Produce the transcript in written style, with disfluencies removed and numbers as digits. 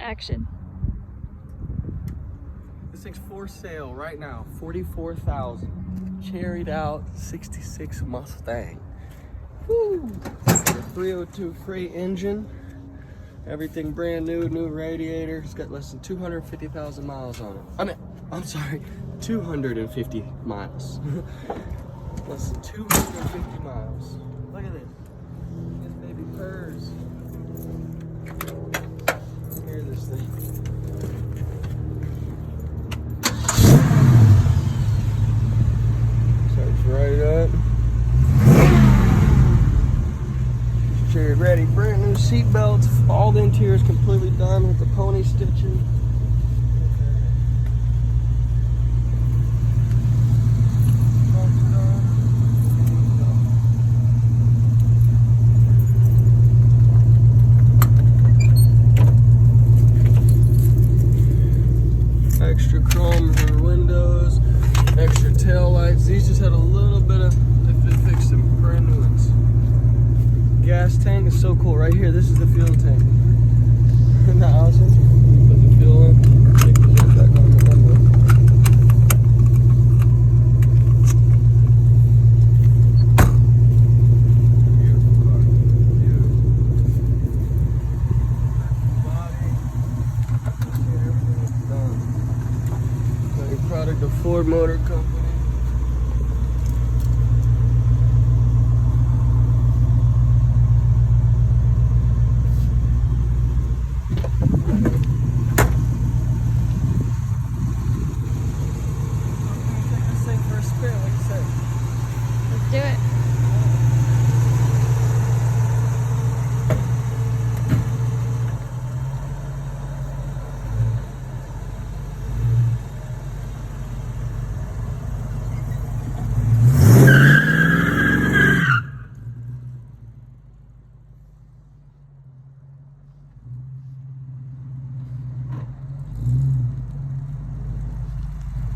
action. This thing's for sale right now, $44,000. Cherried out 66 Mustang. Woo! 302 freight engine. Everything brand new, new radiator. It's got less than 250,000 miles on it. I'm sorry, 250 miles. Less than 250 miles. Look at this. This baby purrs. Hear this thing. Starts right up. Cherry ready, brand new seat belts. All the interior is completely done with the pony stitching. Extra chrome for windows, extra tail lights. These just had a little bit of, they fixed them, brand new ones. Gas tank is so cool right here. This is the fuel tank. Isn't that awesome? Put the fuel in, take the zip back on the window. Beautiful car. Beautiful. Body. Everything is done. Product of Ford Motor Company.